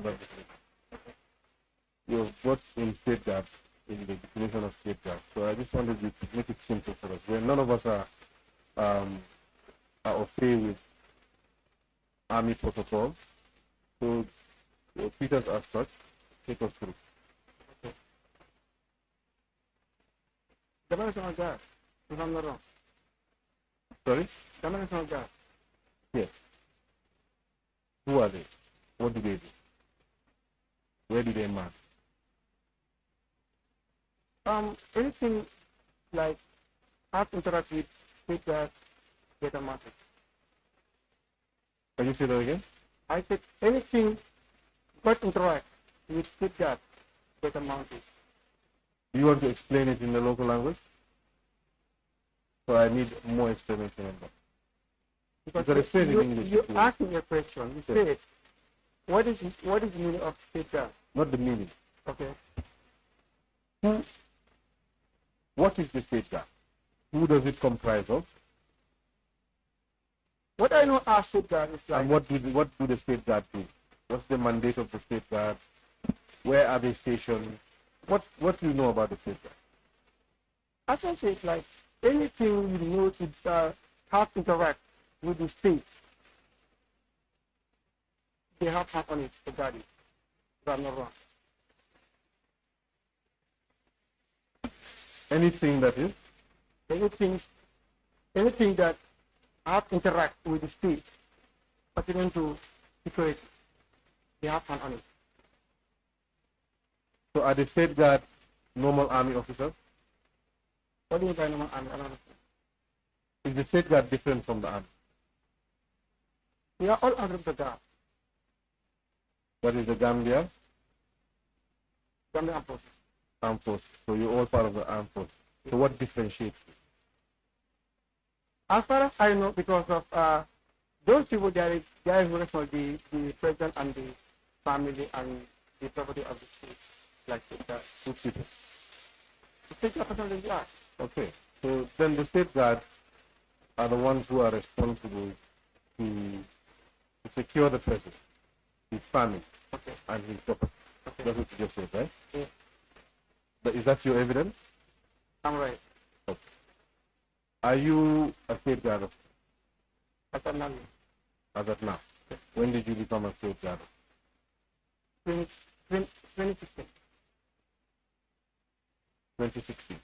that definition. You have got in safeguard in the definition of safeguard. So I just wanted you to make it simple for us. Where none of us are okay with Army protocols. So Peters as such, take us through. Dimensional gas, if I'm not wrong. Sorry? Dimensional gas. Yes. Who are they? What do they do? Where do they mark? Anything like art interactive with gas, data market. Can you say that again? I said anything but interact with gas, data mounted. Do you want to explain it in the local language? So I need more explanation on that. Because you asked me a question. You said, what is the meaning of state gas? Not the meaning. Okay. What is the state guard? Who does it comprise of? What I know as state guard is like. And what do the state guard do? What's the mandate of the state guard? Where are they stationed? What do you know about the state guard? As I said, like anything you know to have to interact with the state, they have hand on it to guard it. If I'm not wrong. Anything that is? Anything that have to interact with the state pertaining to security, they have hand on it. So are the state guard normal army officers? What do you mean by normal army? I don't understand. Is the state guard different from the army? We are all under the guard. What is the Gambia? Gambia Armed Forces. Armed Forces. So you're all part of the armed forces. So what differentiates you? As far as I know, because of those people, they are working for the president and the family and the property of the state, like that. Who's people? The state representatives are. Okay. So then the state guard are the ones who are responsible to secure the president, his family, and his property. That's what you just said, right? Yeah. But is that your evidence? I'm right. Okay. Are you a state guard officer? As of now. As of now? Okay. When did you become a state guard officer? 2016. 2016.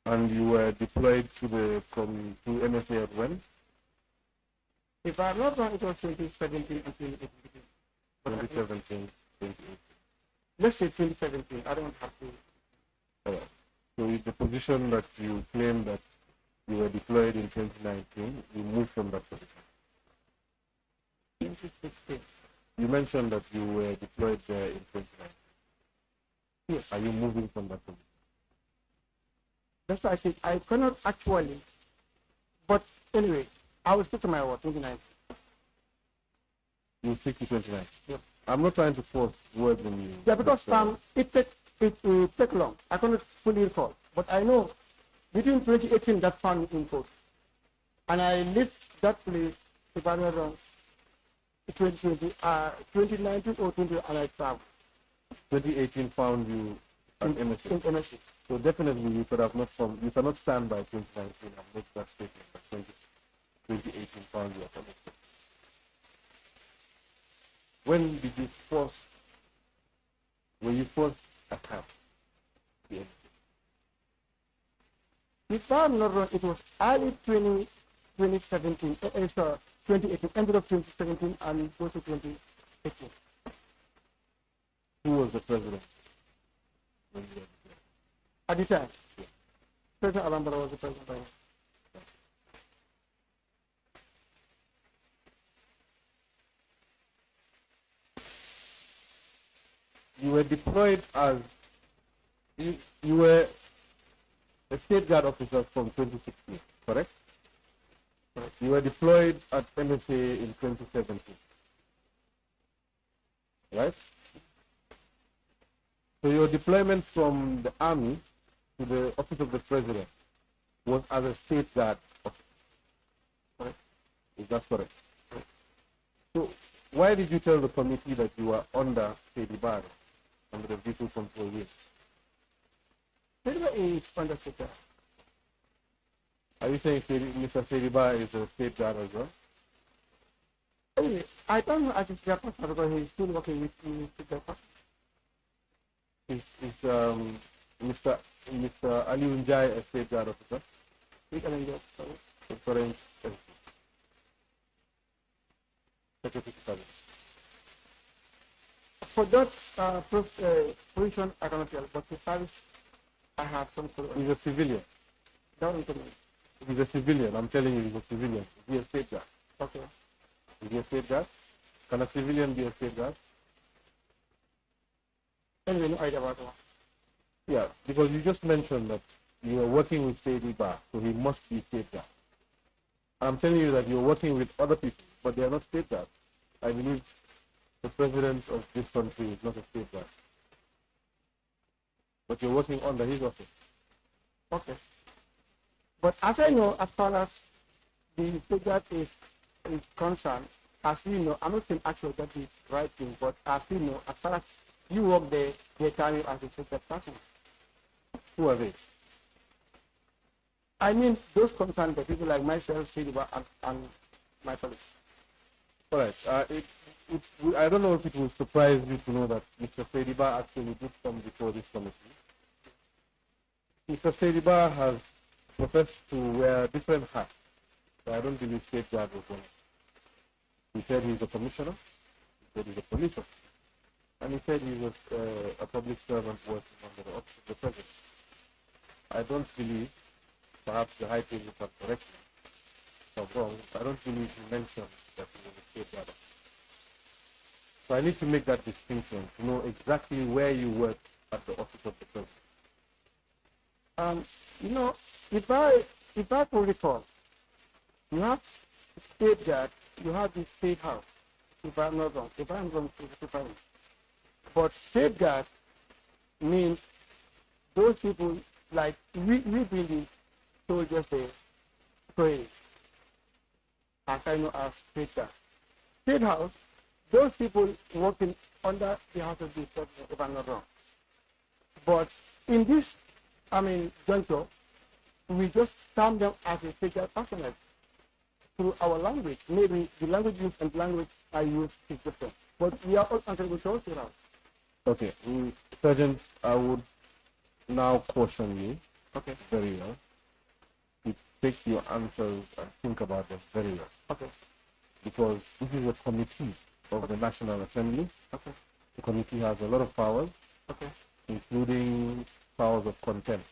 And you were deployed to MSA at when? If I'm not wrong, it was 2017 and 2018. 2017, 2018. Let's say 2017. I don't have to. So the position that you claim that you were deployed in 2019, you moved from that position. 2016. You mentioned that you were deployed there in 2019. Yes. Are you moving from that position? That's why I said I cannot actually. But anyway, I will stick to my word, 2019. You stick to 2019? Yeah. I'm not trying to force words on you. Yeah, because it take long. I cannot fully recall. But I know between 2018 that found me in court. And I left that place, if I'm not wrong, 2019 or 20, and I traveled. 2018 found you at MSC. In MSC. So definitely you could have not you cannot stand by 2019 and make that statement that 2018 found you at MSC. When did you were you forced attacked? If I'm not wrong, it was early 2017, 2018, ended of 2017 and also 2018. Who was the president when you were there? At the time? Yeah. President Alambra was the president. You were deployed as, you were a state guard officer from 2016, correct? Correct. You were deployed at MSA in 2017, right? So your deployment from the army to the office of the president was as a state guard officer, correct? Is that correct? Correct. So why did you tell the committee that you were under Sedibar, under the vehicle control wing? Sediba is under sector. Are you saying Mr. Sedibar is a state guard as well? Anyway, I don't know as it's their person because he's still working with me with their person. Is Mr. Ali Unjai a state guard officer? We can enjoy. Foreign Secretary Service. For that position, I cannot tell, but the service, I have some sort of. He's a civilian. Don't need to know. He's a civilian. I'm telling you, he's a civilian. Is he a state guard? Okay. Is he a state guard? Can a civilian be a state guard? Anyway, no idea about that. Yeah, because you just mentioned that you are working with State Bar, so he must be state guard. I'm telling you that you're working with other people, but they are not state guards. I believe the president of this country is not a state guard. But you're working under his office. Okay. But as I know, as far as the state guard is concerned, as we know, I'm not saying actually that is the right thing, but as we know, as far as you work there, they carry you as a state guard person. Who are they? I mean, those concerned, the people like myself, Sediba, and my colleagues. All right. I don't know if it will surprise you to know that Mr. Sediba actually did come before this committee. Mr. Sediba has professed to wear different hats. So I don't believe state guard was one. He said he's a commissioner. He said he's a police officer. And he said he was a public servant working under the office of the president. I don't believe, perhaps the high table can correct me if I'm wrong, I don't believe he mentioned that he was a state guard. So I need to make that distinction to know exactly where you work at the office of the president. You know, if I could recall, you have state guard, you have the state house, if I'm not wrong, if I'm wrong, if I'm. But state guard means those people like we really soldiers they pray. As I know as state guard. State house, those people working under the house of the president, if I'm not wrong. But in this, juncture, we just term them as a state guard personnel through our language. Maybe the language used and the language I use is different. But we are all answerable to state house. Okay, Sergeant, I would now caution you very well to take your answers and think about them very well. Okay. Because this is a committee of the National Assembly. Okay. The committee has a lot of powers, including powers of contempt,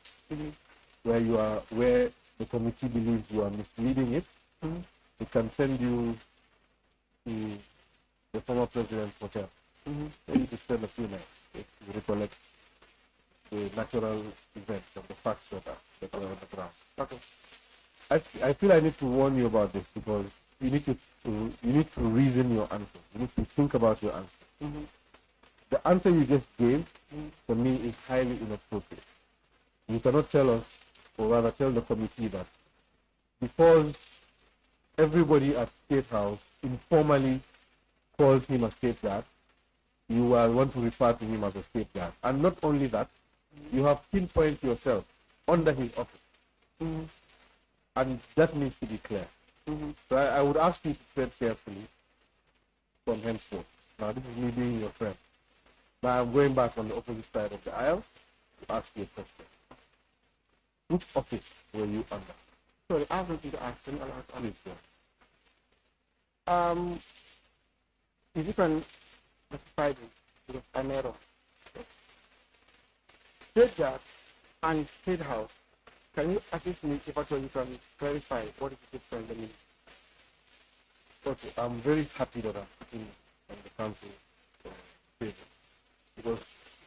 where the committee believes you are misleading it. It can send you to the former president's hotel. Where you can spend a few nights to recollect the natural events and the facts that are on the ground. Okay. I feel I need to warn you about this because you need to reason your answer. You need to think about your answer. The answer you just gave, for me, is highly inappropriate. You cannot tell us, or rather tell the committee that because everybody at State House informally calls him a state guard, you will want to refer to him as a state guard. And not only that, you have pinpointed yourself under his office. And that needs to be clear. So I would ask you to tread carefully from henceforth. Now, this is me being your friend. Now, I'm going back on the opposite side of the aisle to ask you a question. Which office were you under? Sorry, I haven't been asking. Please, sir. If you can specify it, because I'm error. State guard and state house. Can you assist me if actually you can clarify what is the difference in the meaning? Okay, I'm very happy that I'm sitting on the council table. Because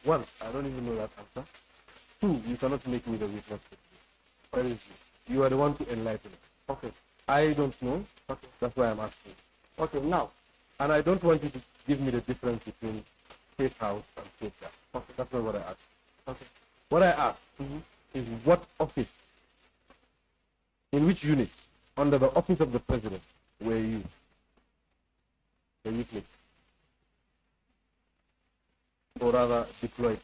one, I don't even know that answer. Two, you cannot make me the witness. Where is you? You are the one to enlighten me. Okay. I don't know. Okay. That's why I'm asking. Okay, now. And I don't want you to give me the difference between state house and state guard. Okay. That's not what I asked. Okay. What I asked is what office, in which unit, under the office of the president, were you placed? or rather deployed?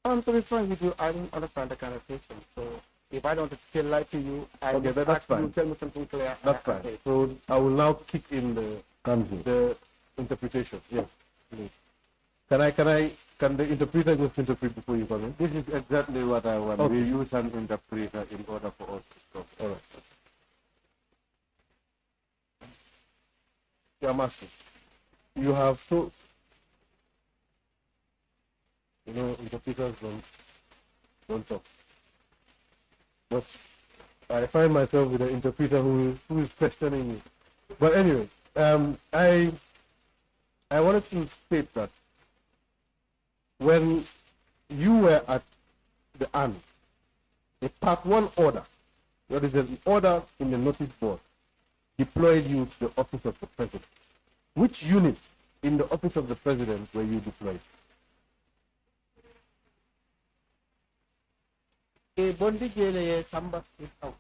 To be frank with you, I don't understand the kind of question. So if I don't tell lie to you, I Okay, just that's ask fine. you tell me something clear. That's fine. Okay. So I will now kick in the interpretation. Yes, please. Can the interpreter just interpret before you come in? This is exactly what I want. Okay. We use an interpreter in order for us to talk. All right. Yeah, Master. You have so, interpreters don't talk. But I find myself with an interpreter who is questioning me. But anyway, I wanted to state that when you were at the army, a Part 1 order, that is an order in the notice board, deployed you to the office of the president. Which unit in the office of the president were you deployed? A bondi jele samba state house.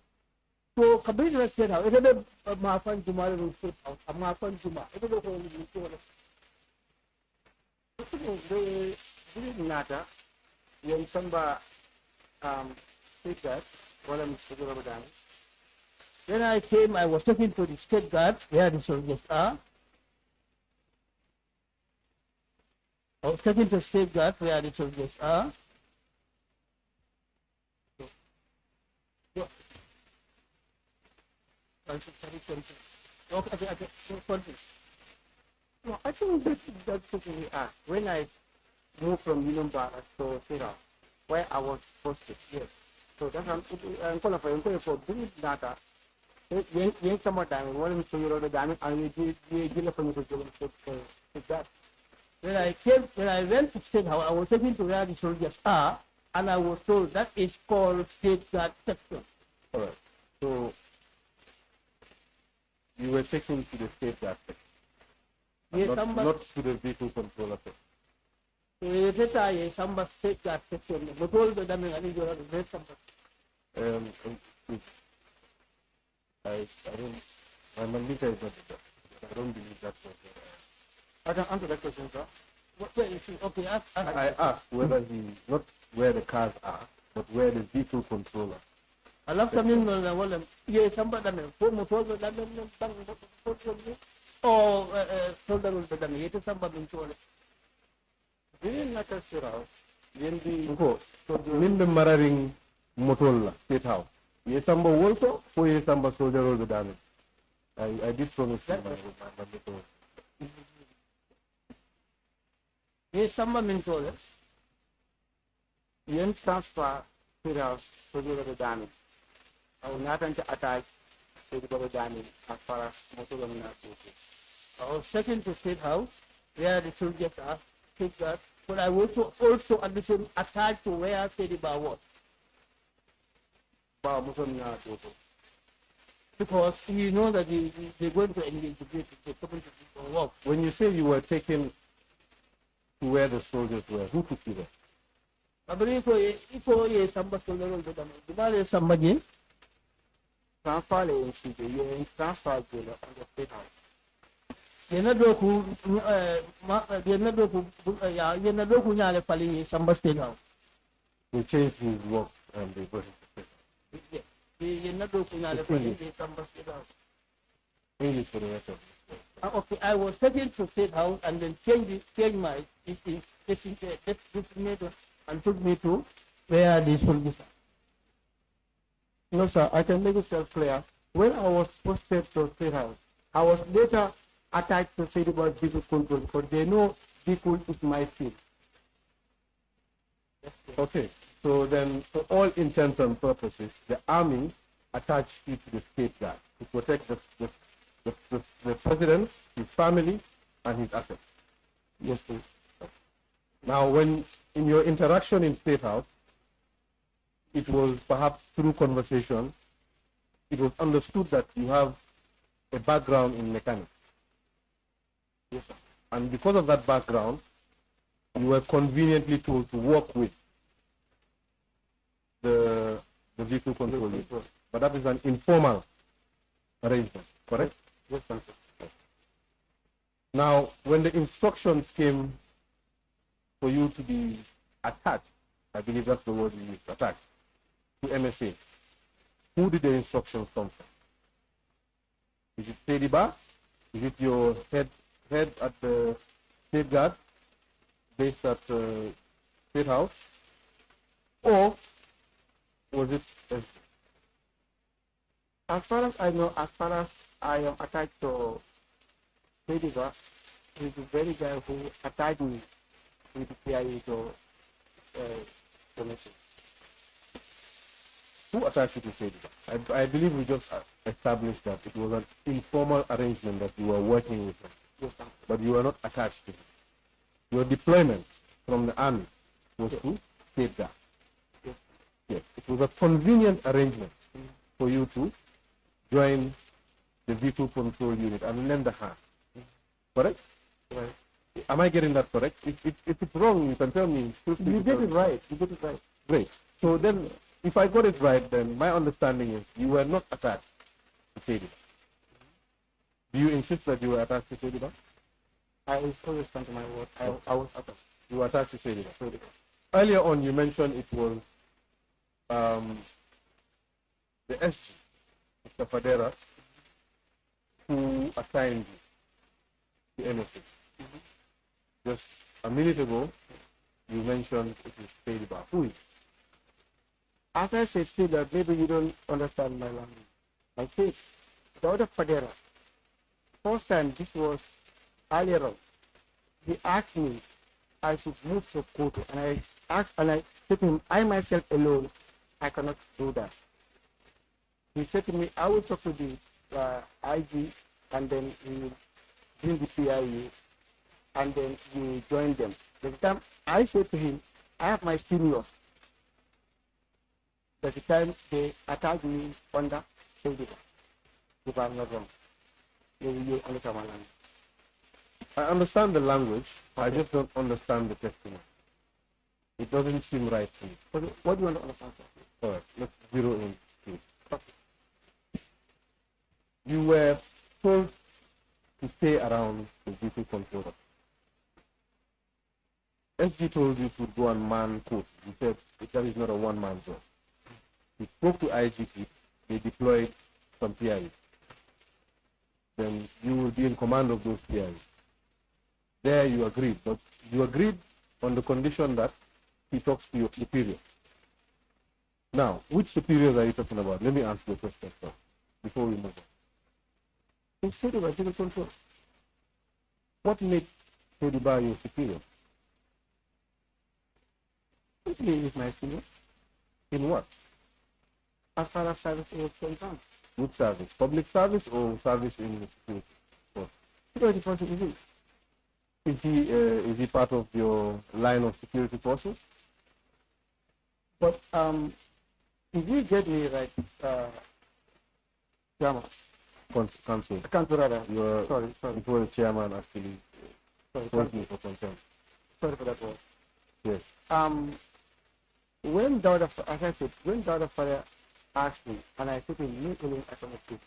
So kabiri state house. Ito na maafan juma na state house. Ang maafan juma. Ito na ko yung ito na. Ito na hindi nata yung samba state guard. Wala mo siguro ba dami. When I came, I was talking to the state guards where the soldiers are. I was talking to state guards where the soldiers are. Okay. No, I think that's what we are. When I moved from Union Barracks to Sierra, where I was posted, yes. So that's I'm calling for big data. When some time, when we damage, and we give from that. When I went to State House, I was taken to where the soldiers are, and I was told that is called State Guard section. All right. So you were taken to the state guard section, Yes, not to the vehicle controller section. Samba State Guard section. But all the damage, I need to have some. I don't. My Malika is not there. I don't believe that's what. I can answer that question, sir. Okay, I asked whether not where the cars are, but where the vehicle controller. I love coming on the wall. Yes, somebody for motor or soldier will be done. It is somebody in Chole. Didn't let us sit out. Go. So, Minda Mararing Motola, State House. Yes, samba also, or yes, samba soldier will be done. I did promise you my motor. Yes, somebody in Chole. You transfer to house, soldier will be done. I will not attack the damage as far as motor will not go. I was second to State House, where the soldiers are, State Guard, but I was also at the same attached to where State Bar was. Because you know that they're going to engage the community for work. When you say you were taken to where the soldiers were, who took you there? I believe for a samba soldier will be done. The Malay somebody transfer the transfer to the State House. Yenadoku Nyale Pali Samba State House. They changed his work and they brought him to State House. Yenadoku Nyale Pali Samba State House. English for the rest of it. Okay, I was taken to State House and then changed my designator and took me to where the soldiers are. No, sir, I can make it self-clear. When I was posted to State House, I was later attached to say about vehicle control because they know vehicle is my field. Okay, so then for all intents and purposes, the army attached you to the state guard to protect the president, his family, and his assets. Yes, please. Now, when in your interaction in State House, it was perhaps through conversation, it was understood that you have a background in mechanics. Yes, sir. And because of that background, you were conveniently told to work with the vehicle control. But that is an informal arrangement, correct? Yes, sir. Now, when the instructions came for you to be attached, I believe that's the word you used, attached, to MSA, who did the instructions come from? Is it Sediba? Is it your head at the State Guard, based at State House? Or was it SG? As far as I know, as far as I am attached to Sediba, he's the very guy who attached me with the PIA to message. Who attached you to Sediba? I believe we just established that it was an informal arrangement that you were working with him, Yes, sir. but you were not attached to him. Your deployment from the army was to State Guard. Yes. Yes, it was a convenient arrangement for you to join the vehicle control unit and lend a hand. Correct? Right. Am I getting that correct? If it's wrong, you can tell me. You get it right. You get it right. Great. So then, if I got it right, then my understanding is you were not attached to Sediba. Do you insist that you were attached to Sediba? I always stand to my word. I was attached. You were attached to Sediba. Earlier on, you mentioned it was the SG, Mr. Fadera, who assigned you to NSA. Just a minute ago, you mentioned it is Sediba. Who is it? As I said, still that maybe you don't understand my language. I said, the other Fadera, first time this was earlier on, he asked me I should move to Koto, and I asked, and I said to him, I myself alone, I cannot do that. He said to me, I will talk to the IG, and then he will bring the PIU, and then you join them. The time I said to him, I have my seniors. At the time they attacked me under Sediba, if I'm not wrong. Maybe you understand my language. I understand the language, I just don't understand the testimony. It doesn't seem right to me. What do you want to understand? All right, let's zero in to it. Okay. You were told to stay around the vehicle controller. SG told you to go and man court. You said that is not a one-man job. You spoke to IGP, they deployed some PIU. Then you will be in command of those PIU. There you agreed, but you agreed on the condition that he talks to your superior. Now, which superiors are you talking about? Let me answer the question first, before we move on. Instead of vehicle control, What made Sediba your superior? he is my senior. In what? As far as service is concerned. Which service? Public service or service in the security force? Security force is in. Is he part of your line of security forces? But if you get me right, Chairman, Council. I can't do that. You're Sorry. before the chairman actually Sorry told me for contempt. for that word. Yes. When Daughter, as I said, when Daughter Father asked me, and I said to him, me alone I cannot do it.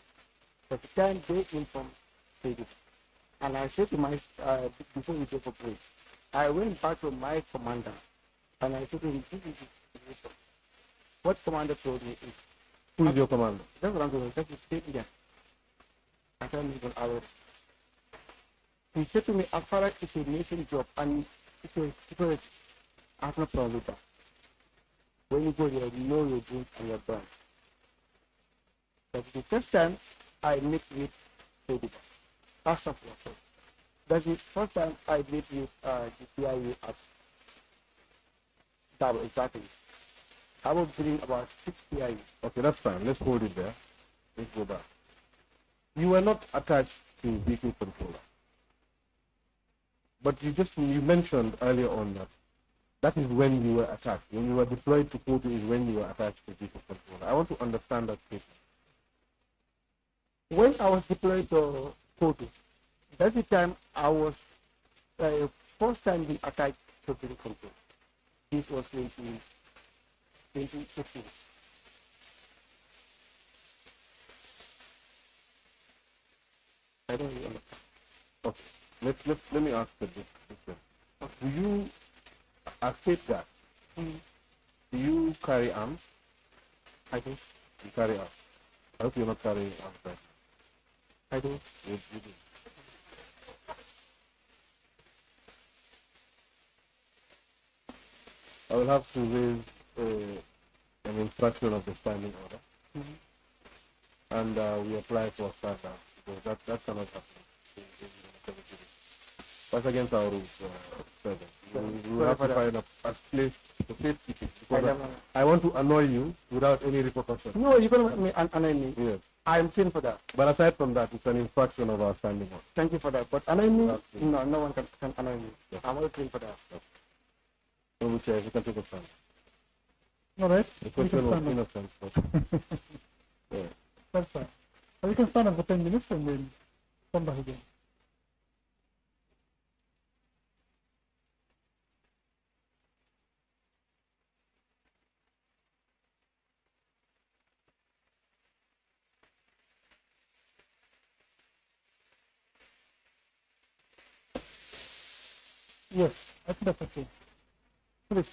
But the time they informed Sediba, and I said to my, before we go for break, I went back to my commander, and I said to him, this is the situation. What commander told me is, Who is your commander? that's what I'm doing, that's the state here. I tell me even out. He said to me, as far as it's a nation job, and it's a security, I have no problem with that. When you go there, you know your drink and your brand. But the first time I met with Sediba, that's something like that. That's the first time I met with the PIU at Dabo, exactly. I was doing about 6 PIU. Okay, that's fine. Let's hold it there. Let's go back. You were not attached to vehicle controller. But you mentioned earlier on that is when you were attached. When you were deployed to Koto is when you were attached to vehicle controller. I want to understand that statement. When I was deployed to Koto, that's the time I was first time being attacked to vehicle control. This was 2015. I don't really understand. Okay. Let me ask you this question. Do you as safeguard, do you carry arms? I do. You carry arms. I hope you're not carrying arms right I do. now. You do. I will have to raise an infraction of the standing order, and we apply for a start down because that cannot happen. That's against our rules, President. We will have to find a place to safekeep it because I want to annoy you without any repercussions. No, you're going to make me annoy me. Yes. I'm keen for that. But aside from that, it's an infraction of our standing order. Thank you for that. But annoy me? That's it. No, no one can annoy me. Yes. I'm all keen for that. In which you can take a stand. All right. The You can question was stand up. innocent, but yeah. That's fine. Or you can stand up for 10 minutes and then come back again. Yes, I think that's okay. Please.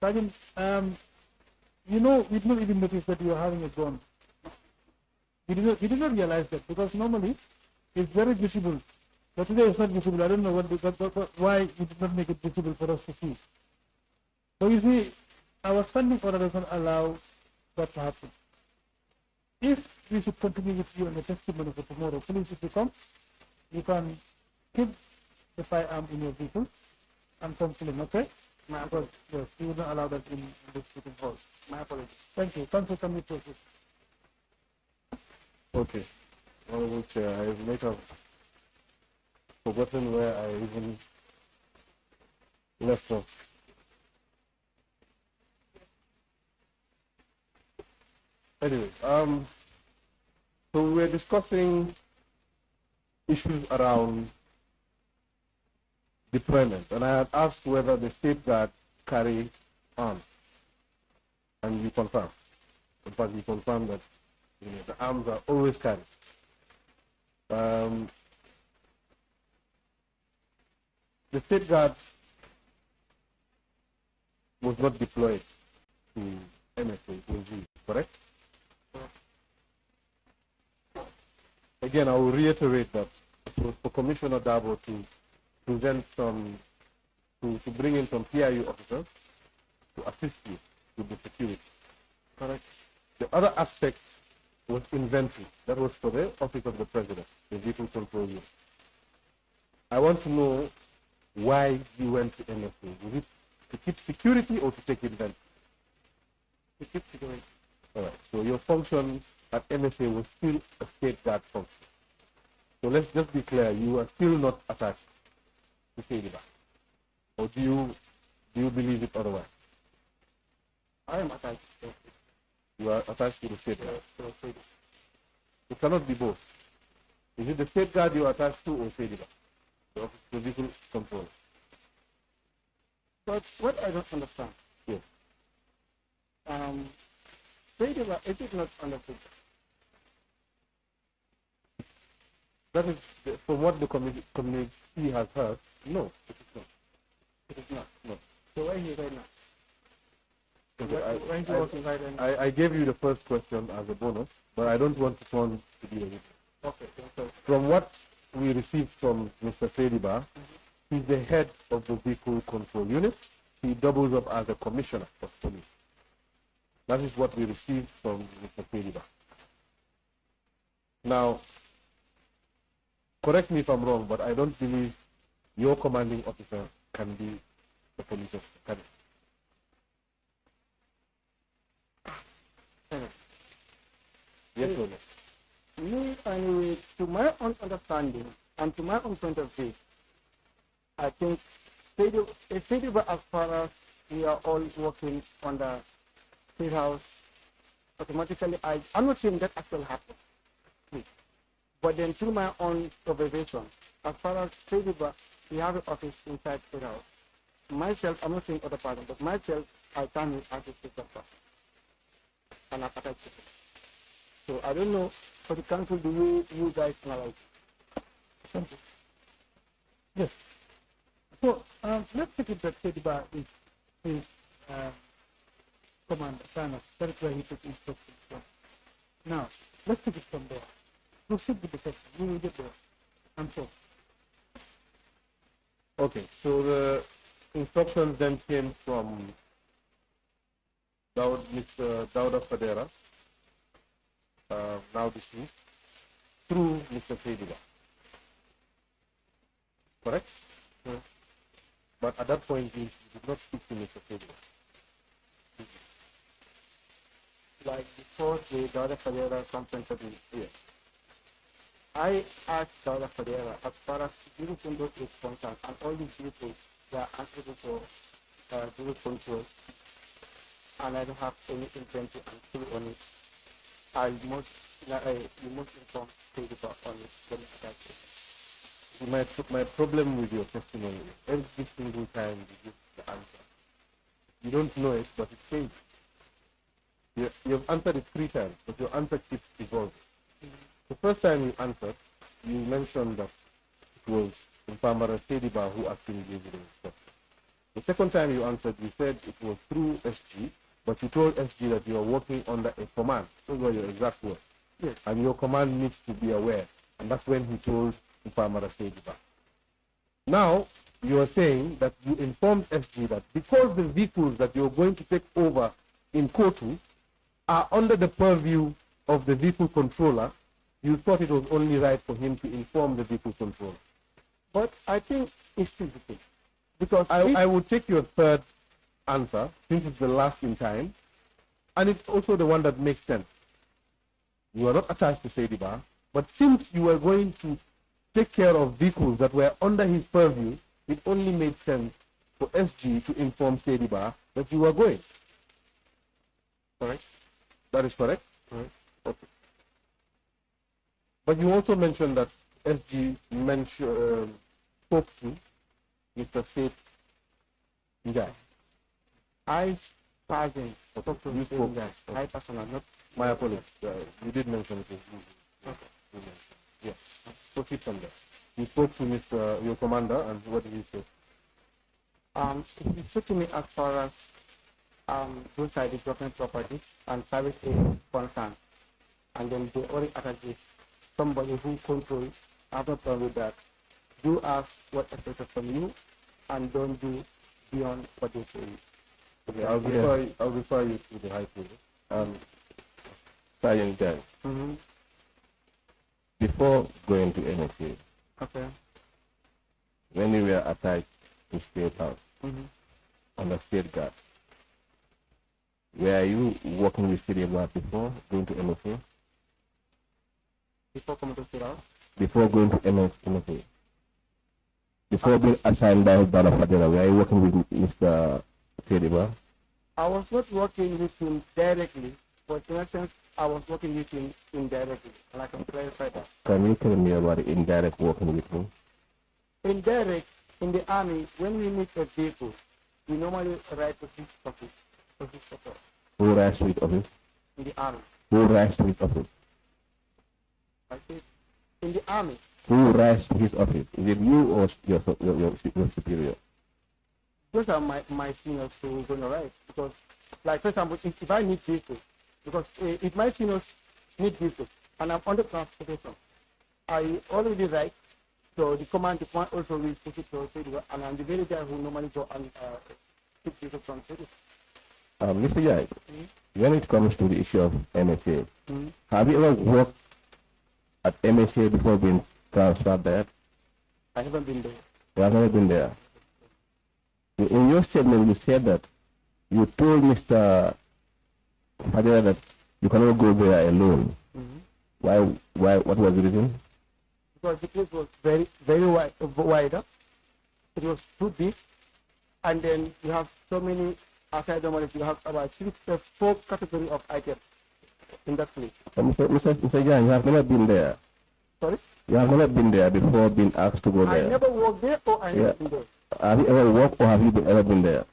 Sergeant, you know, we did not even notice that you were having a gun. We did not realize that because normally it's very visible. But today it's not visible. I don't know why you did not make it visible for us to see. So you see, our standing order doesn't allow that to happen. If we should continue with you on the testimony for tomorrow, please, if you come, you can keep the firearm in your vehicle and come clean, okay? My apologies. Yes, you will not allow that in this sitting hall. My apologies. Thank you. Council, can we proceed? Okay. Honorable Chair, I might have forgotten where I even left off. Anyway, so we're discussing issues around deployment, and I had asked whether the state guard carry arms, and you confirm. In fact, you confirm that the arms are always carried. The state guard was not deployed to MSA, correct? Again, I will reiterate that it was for Commissioner Dabo to present some, to bring in some PIU officers to assist you with the security. Correct. The other aspect was inventory. That was for the Office of the President, the Vehicle Control Unit. I want to know why you went to MSA. Was it to keep security or to take inventory? To keep security. All right. So your function at MSA was still a state guard function. So let's just be clear, you are still not attached to Sediba. Or do you believe it otherwise? I am attached to it. You are attached to the state guard. It cannot be both. Is it the state guard you are attached to or Sediba? The Office of Vehicle Control. But what I don't understand, Yes. Sediba, is it not under Sediba? That is, from what the community has heard, no, it is not. It is not. No. So where is he right now? Okay, Where is he working right now? I gave you the first question as a bonus, but I don't want to turn to be a witness. Okay, so From what we received from Mr. Sediba, he's the head of the Vehicle Control Unit. He doubles up as a commissioner of police. That is what we received from Mr. Sediba. Now, correct me if I'm wrong, but I don't believe your commanding officer can be the police officer, can it? Yes or no? me, anyway, to my own understanding and to my own point of view, I think Sediba, as far as we are all working on the State House, automatically, I'm not saying that actually happened. But then through my own observation, as far as Sediba, we have an office inside State House. Myself, I'm not saying other person, but myself, I can as a state person. And I'm attached to it. So I don't know for the council the way you guys analyze. Thank you. Yes. So let's take it that Sediba is commander, Sana. That is where he took instructions from. Now, let's take it from there. Proceed with the question. You will get there. I'm sure. Okay, so the instructions then came from Mr. Dauda Fadera, now deceased, through Mr. Sediba. Correct? Yes. But at that point, you did not speak to Mr. Sediba. Like before the Dauda Fadera conference of the Yes. I asked Dauda Fadera as far as Zero Control is concerned, and all these people that are unable to Zero Control, and I don't have any inventory and clue on it, you must inform Sediba on it when it's attached. My problem with your testimony is every single time you give the answer, you don't know it, but it changes. You've answered it 3 times, but your answer keeps evolving. The first time you answered, you mentioned that it was Mpamara Sediba who actually gave you the instruction. The second time you answered, you said it was through SG, but you told SG that you are working under a command. Those were your exact words. Yes. And your command needs to be aware. And that's when he told Upamara Sediba. Now, you are saying that you informed SG that because the vehicles that you're going to take over in Kotu are under the purview of the vehicle controller, you thought it was only right for him to inform the vehicle controller. But I think it's still the same. Because I would take your third answer, since it's the last in time, and it's also the one that makes sense. You are not attached to Sediba, but since you were going to take care of vehicles that were under his purview, it only made sense for SG to inform Sediba that you were going. correct. That is correct? Correct. Okay. But you also mentioned that SG spoke to Mr. Faith Njai. I personally spoke to You the spoke. guy. I personally not. My apologies. You did mention it. Okay. Yes. Proceed from there. You spoke to Mr. your commander, and what did he say? He spoke to me as far as those are the government property and private area concerned. And then they already attached with somebody who controls. I have no problem with that. Do ask what expected from you and don't do beyond what they say. Okay, I'll refer you to the high table. Sergeant Jai, Mm-hmm. before going to NSA, Okay. when you were attached to State House Mm-hmm. under State Guard, were you working with City Guard before going to NSA? Before coming to State House, Before going to NSA? Before being assigned by Bala Fadera, were you working with Mr. Sediba? I was not working with him directly, but in a sense, I was working with him indirectly, and I can clarify that. Can you tell me about the indirect working with him? Indirect, in the army, when we meet a vehicle, we normally write to his office, to his support, Who rides with office? in the army. Who rides with office? I think in the army, Who rides to his office? Is it you or your superior? those are my seniors who are going to write. Because, like, for example, if I need vehicles, because if my seniors need vehicles and I'm under transportation, I already write. So the command also will push it to City, and I'm the very guy who normally go and pick vehicles from City. Mr. Jai, when it comes to the issue of MSA, Mm-hmm. have you ever worked at MSA before being transferred there? I haven't been there. You have never been there. In your statement, you said that you told Mr. Fadera that you cannot go there alone. Mm-hmm. Why? What was the reason? Because the place was very wider. It was too big, and then you have so many aside normally you have about 4 categories of items in that place. Mr. Jan, you have never been there. Sorry, You have never been there before being asked to go I there. never worked there or I never been there. Have you ever worked or have you ever been there?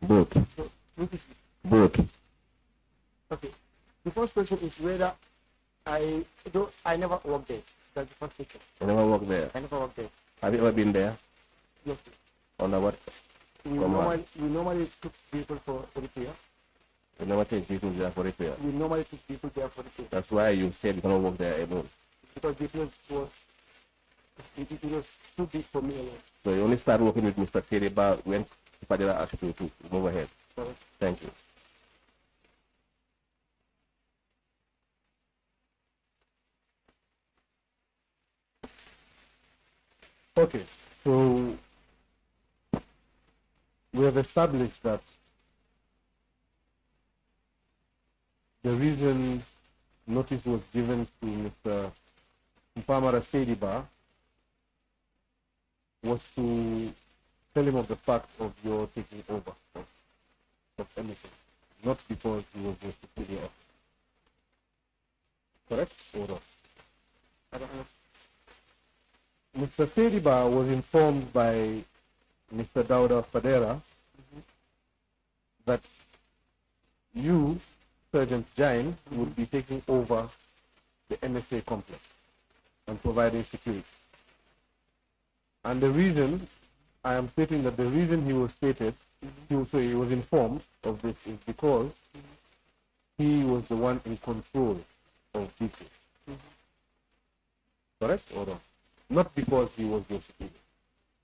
Both. So, which is Both. okay. The first question is whether I never worked there. That's the first question. You never worked there. I never worked there. Have you ever been there? Yes. Under what? We normally took people for repair. You never take people there for repair. We normally took people there for repair That's why you said you cannot work there alone. because the place was it was too big for me alone. So you only start working with Mr. Tereba when Fadera asked you to move ahead. So Thank you. Okay, so we have established that the reason notice was given to Mr. Mpamara Sediba was to tell him of the fact of your taking over of anything, not because he was your superior officer. Correct or not? I don't know. Mr. Sediba was informed by Mr. Dauda Fadera that you, Sergeant Jain, would be taking over the MSA complex and providing security. And the reason I am stating that the reason he was stated, he was informed of this is because he was the one in control of people. Correct or wrong? Not because he was your superior.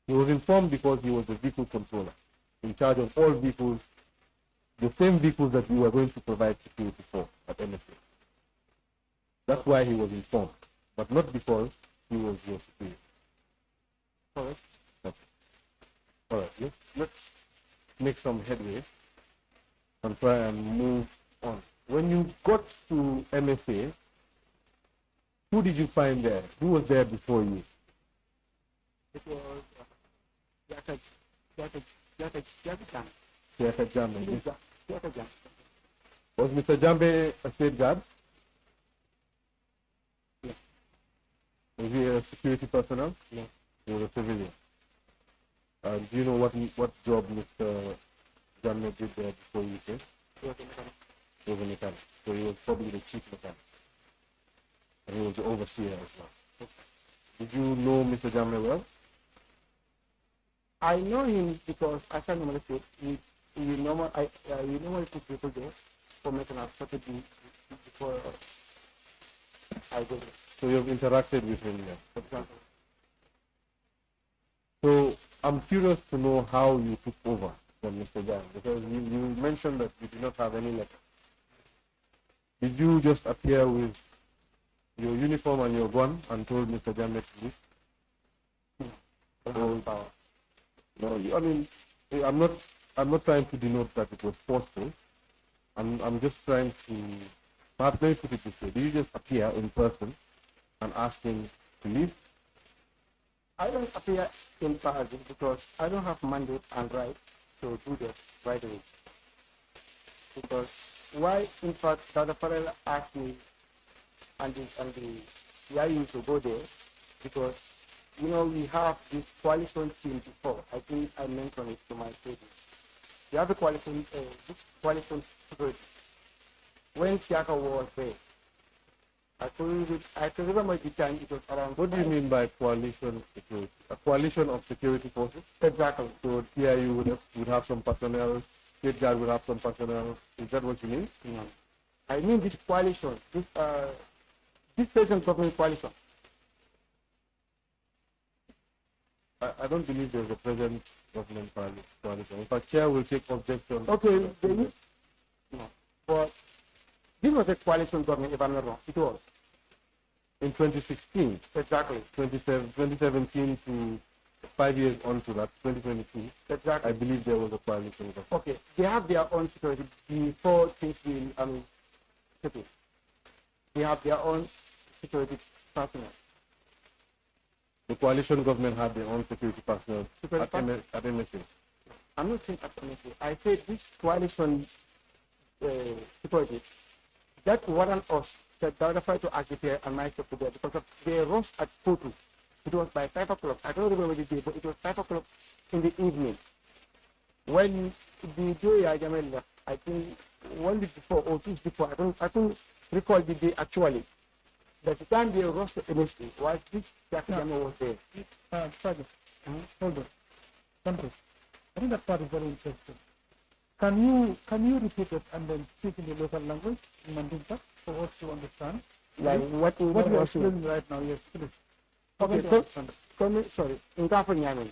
He was informed because he was the vehicle controller, in charge of all vehicles, the same vehicles that you were going to provide security for at MSA. That's why he was informed, but not because he was your superior. Correct. Okay. All right, let's make some headway and try and move on. When you got to MSA, who did you find there? Who was there before you? It was Jaka Jam. Siaka Jambe. Jaka Jam. Was Mr. Jambe a state guard? Yeah. Was he a security personnel? Yeah. He was a civilian. Do you know what job Mr. Jambe did there before you came? He was a mechanic. He was a mechanic. So he was probably the chief mechanic. And he was the overseer as well. Did you know Mr. Jambe well? I know him because, as I normally say, you normally put people there for making a strategy before I go there. So you've interacted with him there. For example. So I'm curious to know how you took over from Mr. Jambe, because you mentioned that you did not have any letter. Did you just appear with your uniform and your gun and told Mr. Jambe to leave? Power. No, I mean, I'm not trying to denote that it was forceful. I'm just trying to, perhaps let me put it this way. Do you just appear in person and ask him to leave? I don't appear in person because I don't have mandate and right to do that right away. Because why, in fact, Dr. Farrell asked me and the IU to go there because, you know, we have this coalition team before. I think I mentioned it to my statement. We have a coalition, this coalition security. When Siaka was there, I could remember the time it was around. What do you mean by coalition security? A coalition of security forces? Exactly. So TIU would have some personnel, State Guard would have some personnel. Is that what you mean? No. I mean this coalition, this present government coalition. I don't believe there's a present government coalition. In fact, Chair will take objection. Okay, no. But this was a coalition government, if I'm not wrong. It was. In 2016, Exactly. 2017 to 5 years on to that, 2022, Exactly. I believe there was a coalition government. Okay, they have their own security before things will settle. They have their own security personnel. The coalition government had their own security personnel at MSA. I'm not saying absolutely. I say this coalition security that warrant us that the other fight to activate and myself to there because of they rose at 4:00. It was by 5 o'clock. I don't remember the day, but it was 5 o'clock in the evening. When the day I left, I think 1 week before or 2 weeks before, I don't recall the day actually. But the time they rose to MSA was this Jackie was there. Hold on. Santos, I think that part is very interesting. Can you repeat it and then speak in the local language in Mandinka for us to understand? Like what you was are explaining right now, yes, please. Okay, sorry. In California, ni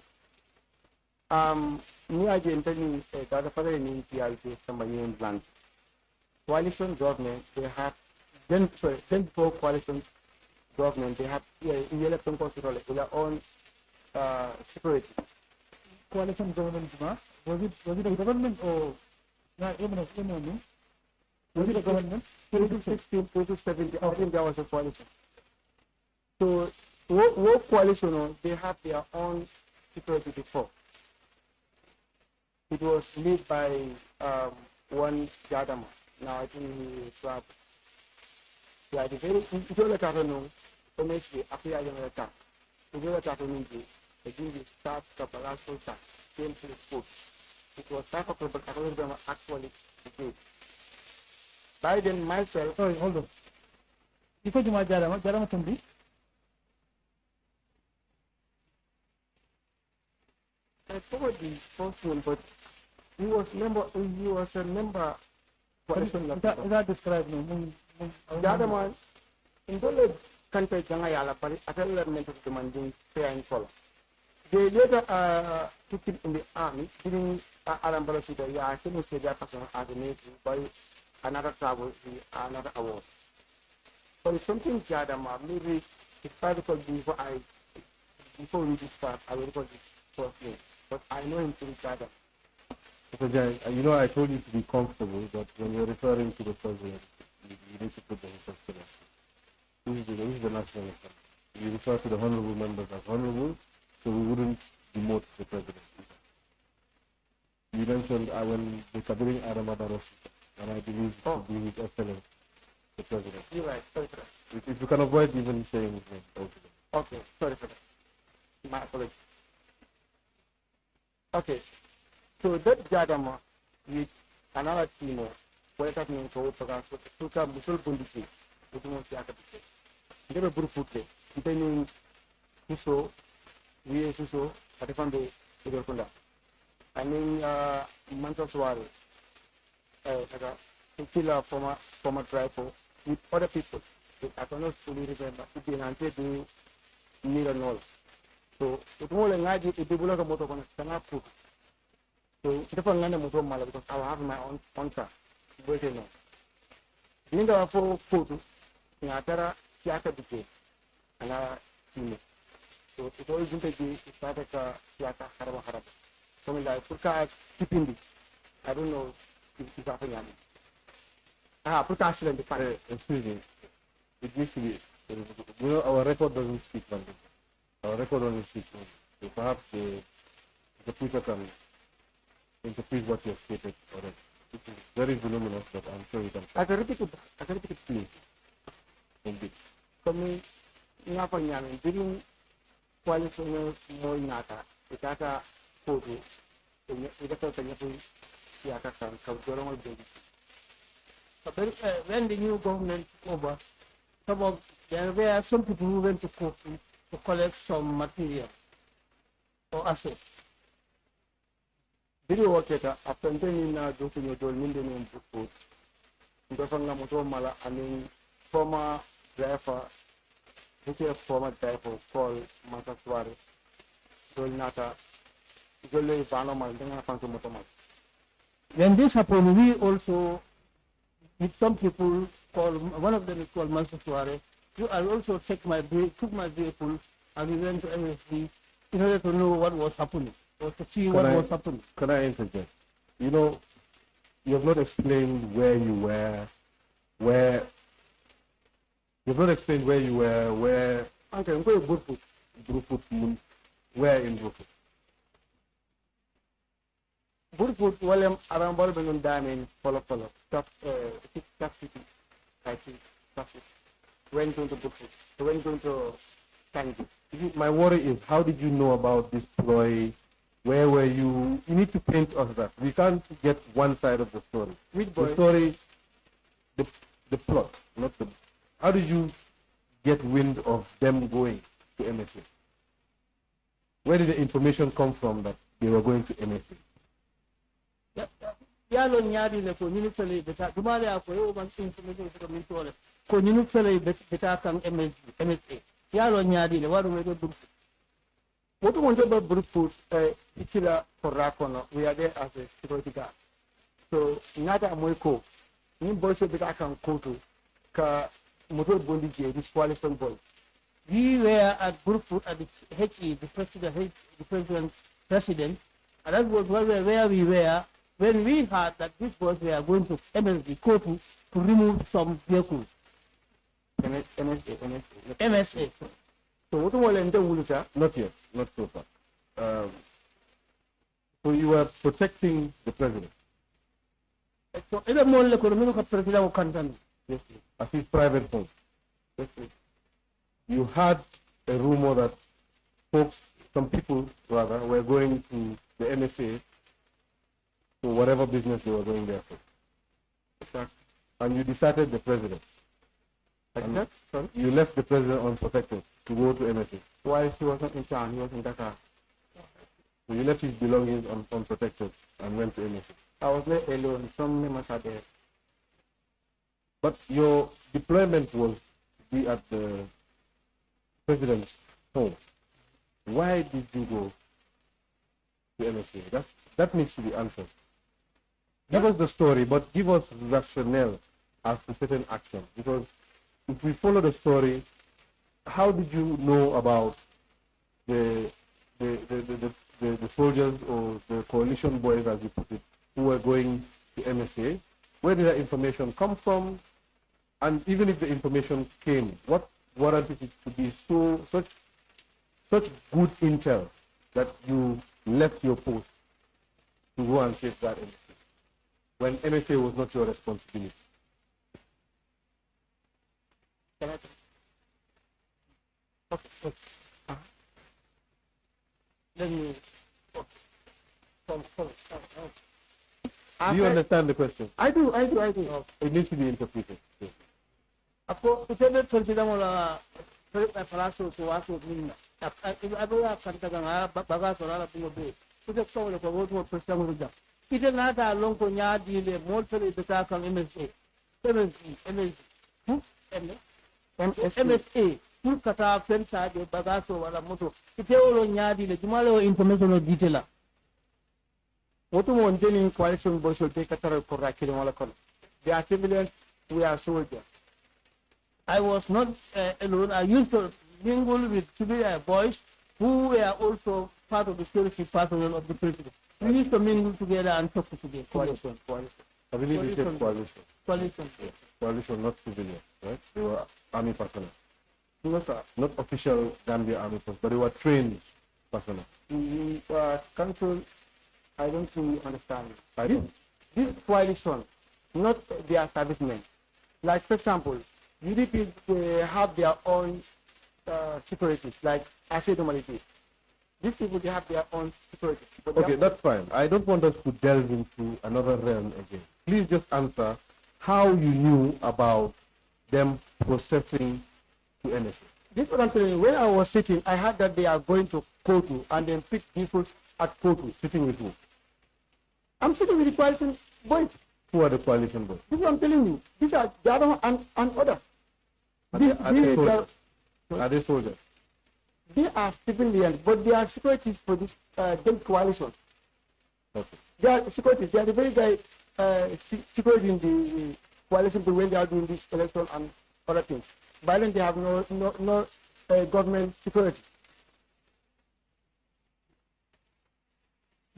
aje intani the father in PRP somebody in land. Coalition government, they have then before coalition government, they have in election control their own security. Coalition government, was it a government or even was it a government? 2016, 2017, I think there was a coalition. So what coalition, they have their own security before. It was led by one Jadama. Now I think he was yeah, the very it's all that I don't know. Honestly, after I don't attack. It's all that I don't know. They give the start Kapalaso attack. Same to the sport. It was 5 o'clock, but I don't remember actually the date. By then myself. Sorry, hold on. Because you might Jarama Tumbi. I forgot the first one, but he was a member coalition. That describe me. The other one, in the country, Jangayala, but I tell them to demanding fair and follow. They later took him in the army, giving Alan City, I finished the person as a Navy by another travel, another award. But it's something Jadama, maybe it's practical before we start, I will record this first name. But I know him to be Jadam. Because you know, I told you to be comfortable, but when you're referring to the president, you need to put the president. Who's the national assembly? You refer to the honorable members as honorable, so we wouldn't demote the president. You mentioned when the Kabirin Aramadaros, and I believe it would be His Excellency, the president. You're right, sorry for that. If you can avoid even saying his name. Okay, sorry for that. My apologies. Okay, so that Jadama with another team, what that means for Suka Musul Bundiki, which was the other picture. They were Burfute, depending Suso, Suso, at the Fande, Idokunda. I mean, Mantaswari, killer former driver with other people. I cannot fully remember. It did not do near and all. So it more than I did, it did not motor on a food. So it's a motor mala because I have my own car. Waiting on. Ninga for food in Atara, Siaka Bike, and I team. So it always been to start a Siaka Haraba. Something like Puka Kipindi. I don't know if it's happening. Puka accident. Excuse me. It needs to be. You know, our record doesn't speak London. Our record only speaks London. So perhaps the preacher can interpret what you have stated already. It is very voluminous, but I'm sure you can. I can repeat it, please. Indeed. For me, during coalition more nata, it has a photo. It has a when the new government took over, there were some people who went to court to collect some material or assets. Video work after doing doing your million food. Ndofanga moto mala, I mean, former driver, former driver called Masaswari, Dolnata, Jole Vanomal, then I found some motor. When this happened, we also, with some people called, one of them is called Masaswari, I also took my vehicle and we went to MSD in order to know what was happening, or to see what was happening. Can I interject? You know, you have not explained where you were, where Okay, I'm going to Burfoot, where in Burfoot? Burfoot, William Arambal Benun Diamond, follow, taxi, I think, taxi. Went into Burfoot, went into Tangi. My worry is, how did you know about this ploy? Where were you? You need to paint us that. We can't get one side of the story. Which boy? The story, the plot, not the. How did you get wind of them going to MSA? Where did the information come from that they were going to MSA? Yalo nyadi le ko nyini fele beta dumale ako man information ko min tole ko nyini fele beta kan MSA yalo nyadi le wadu me do what want to about Burfoot ikila for Rakono, we are there as a security guard. So nada amoyko ni bolse beta kan koto ka motor bondi je this coalition boy. We were at Burfoot at the HE, the president's residence, and that was where we were when we heard that these boys were going to MSD Kotu to remove some vehicles. MSA. So what was the Not yet, not so far. So you were protecting the president? So either more like a president yes, at his private home. Yes, you had a rumor that some people rather, were going to the NSA for whatever business they were going there for. Exactly. And you deserted the president. Sorry? You left the president unprotected to go to NSA. While he was not in town, he was in Dakar. So you left his belongings unprotected and went to MSA. I was there alone. Some members are there. But your deployment was to be at the president's home. Why did you go to MSA? That needs to be answered. Give us the story, but give us rationale as to certain actions. Because if we follow the story, how did you know about the soldiers or the coalition boys, as you put it, who were going to MSA? Where did that information come from? And even if the information came, what warranted it to be such good intel that you left your post to go and safeguard MSA when MSA was not your responsibility? Can I? Okay. Let me. Do you understand the question? I do. It needs to be interpreted. Yes. Ako, ito na president mo la palaso to aso minna. Abo ya kanta nga baga so la puno be. Ito ko le ko wo president mo ja. Ito na da long ko nya di le mo fere be ta kan MSA. MSA. Pur kata pensa de baga so wala moto. Ito lo nya di le jumalo information o detail. Otu mo ndeni coalition boys will take a ko rakile wala kon. They are civilians, we are soldiers. I was not alone. I used to mingle with civilian boys who were also part of the security personnel of the president. We used to mingle together and talk together. Coalition. I believe you said coalition. Coalition. Yes. Coalition, not civilian, right? They were army personnel. No, sir. Not official Gambia army personnel, but they were trained personnel. Council, I don't really understand. I don't. This coalition, not their servicemen. Like, for example, UDP, they have their own securities, like I said normally. These people, they have their own securities. Okay, that's fine. I don't want us to delve into another realm again. Please just answer how you knew about them processing to NSA. This is what I'm telling you. When I was sitting, I heard that they are going to Kotu and then pick people at Kotu. Sitting with who? I'm sitting with the coalition boys. Who are the coalition boys? This is what I'm telling you. These are the other one and others. Are they soldiers? They are civilians, but they are securities for this them coalition. Okay. They are securities. They are the very guy security in the coalition when they are doing this election and other things. By then they have no government security.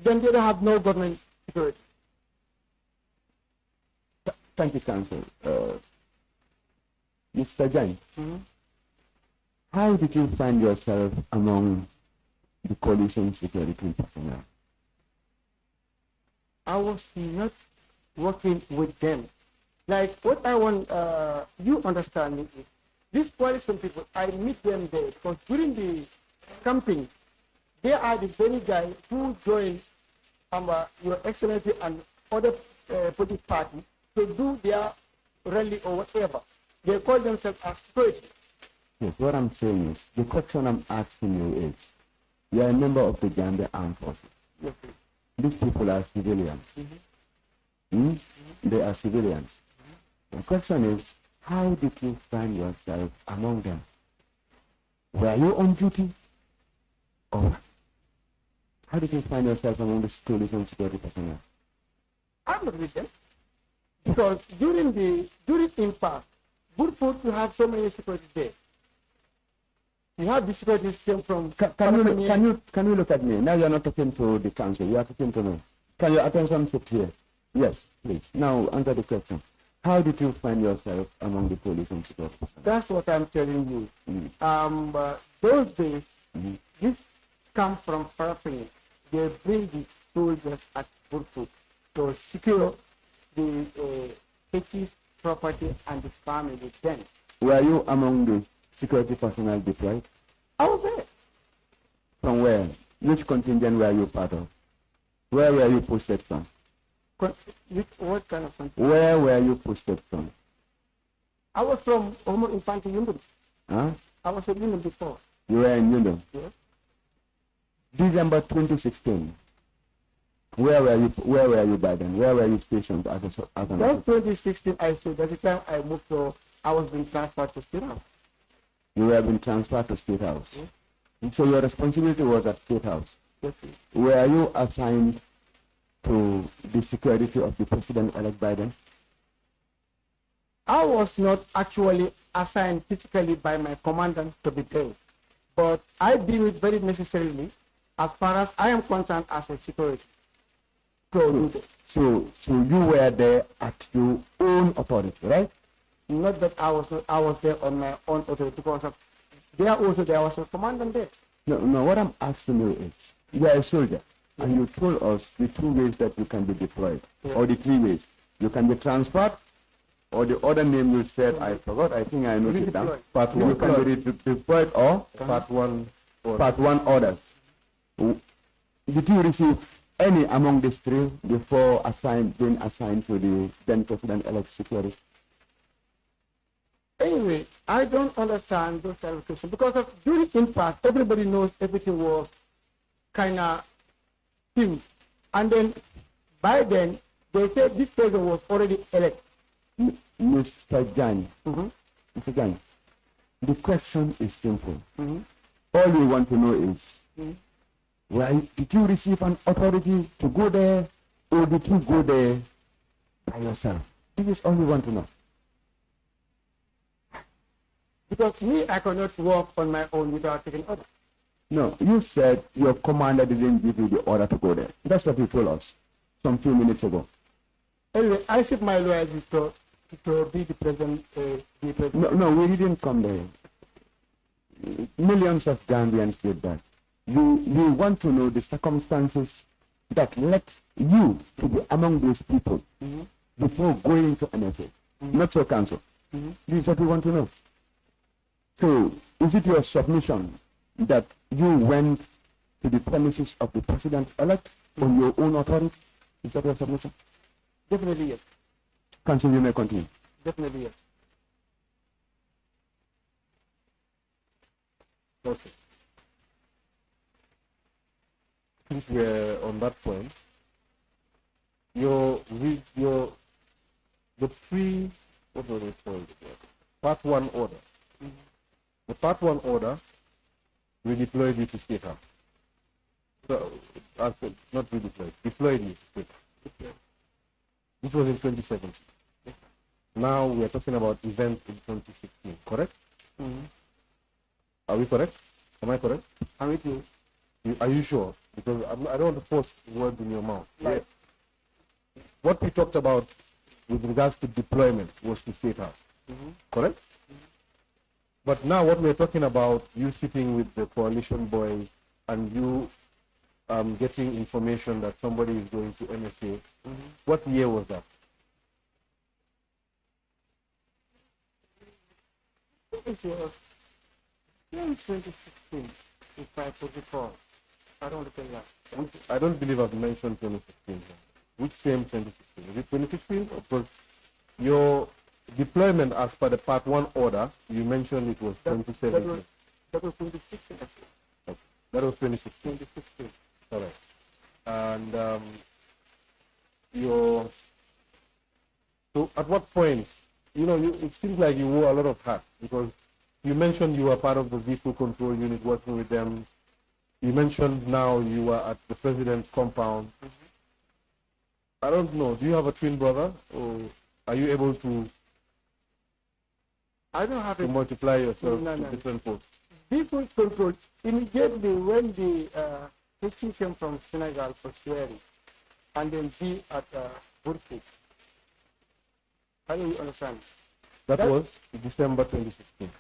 Then they don't have no government security. Thank you, Council. Mr. Jain, how did you find yourself among the coalition security personnel? I was not working with them. Like what I want you understand is these coalition people, I meet them there because during the camping, they are the very guy who joined Your Excellency and other political parties to do their rally or whatever. They call themselves as security. Yes, what I'm saying is, the question I'm asking you is, you are a member of the Gambia Armed Forces. Yes, please. These people are civilians. They are civilians. The question is, how did you find yourself among them? Were you on duty? Or how did you find yourself among the coalition security personnel? I'm not with them. Because during impact, good food to have so many securities there. You have the securities came from. Can you look at me? Now you're not talking to the council, you are talking to me. Can your attention sit here? Yes, please. Now answer the question. How did you find yourself among the coalition security personnel? That's what I'm telling you. Those days, this come from Farafeni. They bring the soldiers at Burfoot to secure the city's property and the family then. Were you among the security personnel deployed? I was there. From where? Which contingent were you part of? Where were you posted from? What kind of country? Where were you posted from? I was from Homo Infante Union. Huh? I was in Union before. You were in Union? Yes. December 2016. Where were you by then? Where were you stationed as an That's officer? 2016. I said at the time I moved to, I was being transferred to State House. You were being transferred to State House. So your responsibility was at State House. Yes, Were you assigned to the security of the President-elect Biden? I was not actually assigned physically by my commandant to be there, but I deal it very necessarily as far as I am concerned as a security. So you were there at your own authority, right? Not that I was there on my own authority, because of, there was a commandant there. No, what I'm asking you is, you are a soldier, and you told us the 2 ways that you can be deployed, or the 3 ways. You can be transferred, or the other name you said, I forgot, I think I noted it down. Part You one. can be deployed or Part one. Or Part 1 orders. Did you receive any among these 3 before being assigned to the then President-elect security? Anyway, I don't understand those kind of questions, because of during impasse, everybody knows everything was kind of filmed, and then by then they said this person was already elected. Mr. Jan, Mr. Jan, the question is simple. All we want to know is, did you receive an authority to go there, or did you go there by yourself? This is all we want to know. Because me, I cannot work on my own without taking order. No, you said your commander didn't give you the order to go there. That's what you told us some few minutes ago. Anyway, I seek my loyalty to be the president. No, we didn't come there. Millions of Gambians did that. You want to know the circumstances that led you to be among those people before going to NSA. Not so council. This is what we want to know. So, is it your submission that you went to the premises of the President-elect on your own authority? Is that your submission? Definitely yes. Council, you may continue. Definitely yes. Okay. Since we're on that point, the what was it called? Part 1 order. The Part 1 order redeployed you to State House. So, not redeployed, deployed you to State House. This was in 2017. Now we are talking about events in 2016, correct? Are we correct? Am I correct? I'm with you. Are you sure? Because I don't want to force words in your mouth. Right. What we talked about with regards to deployment was to State House, correct? But now what we're talking about, you sitting with the coalition boys and you getting information that somebody is going to NSA, what year was that? It was in 2016, if I put it forward. I don't recall that. I don't believe I've mentioned 2016. Which same 2016? Is it 2016? Because your deployment as per the Part 1 order, you mentioned it was 2017. That was 2016. Okay. That was 2016. 2016. All right. And so at what point, it seems like you wore a lot of hats, because you mentioned you were part of the vehicle control unit working with them. You mentioned now you were at the president's compound. I don't know. Do you have a twin brother, or are you able to I don't have to it. multiply yourself No. to different posts? Vehicle control, immediately when the person came from Senegal for swearing, and then be at Burkina. How do you understand? That That- was December 2016.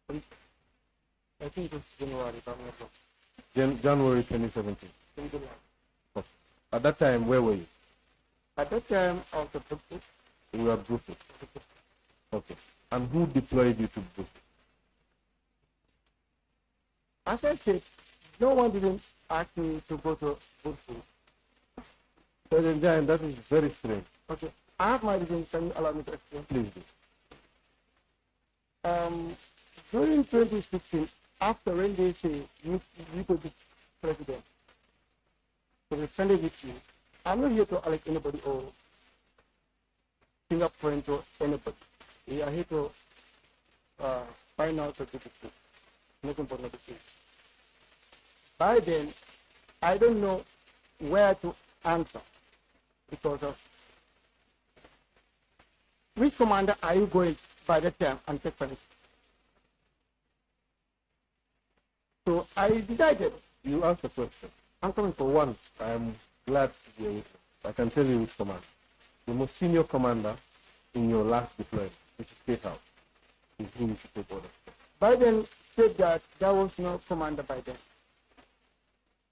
I think it was January, if I'm not wrong. January 2017. January. Okay. At that time, where were you? At that time, of the Burkina, You were at Brufut. Okay. And who deployed you to Brufut? as I said, no one didn't ask me to go to Burkina. President Jain, that is very strange. Okay, I have my reason. Can you allow me to explain? Please do. During 2016, after when they say you could president, to be friendly with you. I'm not here to elect anybody or fingerprint to anybody. We are here to find out the truth, nothing but not the truth. By then, I don't know where to answer because of which commander are you going by that time and take punishment? So I decided. You asked the question. I'm coming For one, I'm glad to be with you. I can tell you which commander. The most senior commander in your last deployment, which is State House, is who you should take orders from. By then, said that there was no commander by then.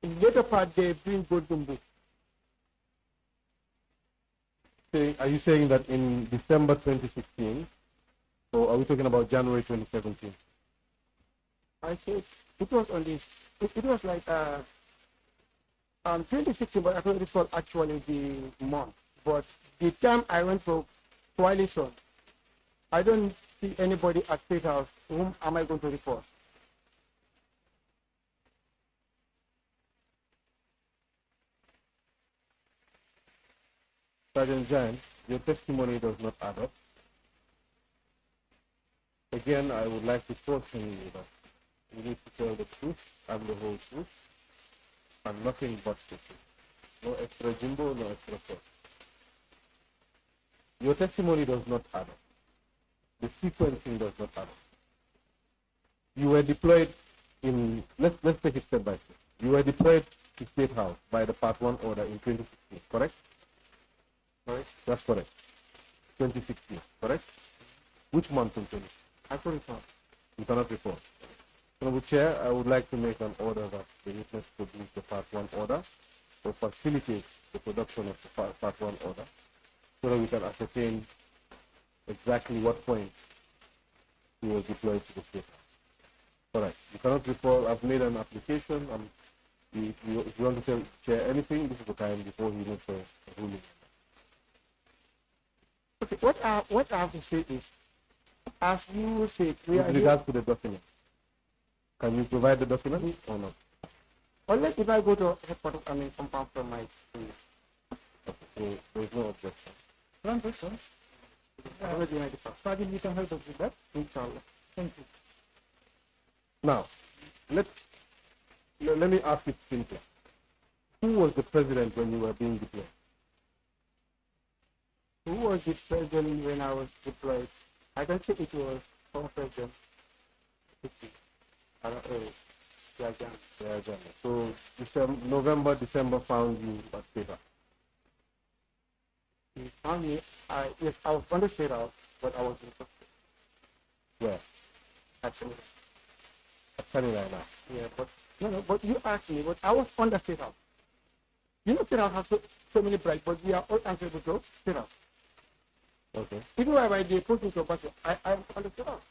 In later part, they bring Godumbu. Are you saying that in December 2016, or are we talking about January 2017? I said it was on this. It was like 2016, but I don't recall actually the month. But the time I went for coalition, I don't see anybody at State House. Whom am I going to report? Sergeant Giant, your testimony does not add up. Again, I would like to caution you that you need to tell the truth and the whole truth, and nothing but the truth. No extra jimbo, no extra sauce. Your testimony does not add up. The sequencing does not add up. You were deployed in, let's take it step by step. You were deployed to State House by the Part 1 order in 2016, correct? Correct. That's correct. 2016, correct? Which month in 2016? I couldn't recall. You cannot recall. Honorable Chair, I would like to make an order that the witness produce the Part 1 order or facilitate the production of the Part 1 order so that we can ascertain exactly what point he was deployed to the State House. All right. You cannot recall. I've made an application. If you want to tell Chair anything, this is the time before he makes a ruling. Okay, what I have to say is, as you said, we With are regards to the document, can you provide the document or not? unless if I go to headquarters, I mean, compound from my school. Okay, so there is no objection. Transition. Already in the past. Sergeant, you can help us with that. Inshallah. Thank you. Now, let me ask it simply. Who was the president when you were being deployed? Who was the president when I was deployed? I can say it was former president. I don't know. Yeah. So November, December found you at State House. He found me. Yes, I was on the State House, but I was in the Where? Absolutely. At Sanilai now. Yeah, but no, but you asked me, but I was on the State House. You know, State House has so many branches, but we are all answerable to State House. Okay. Even when they put me to a bus, I'm on the State House.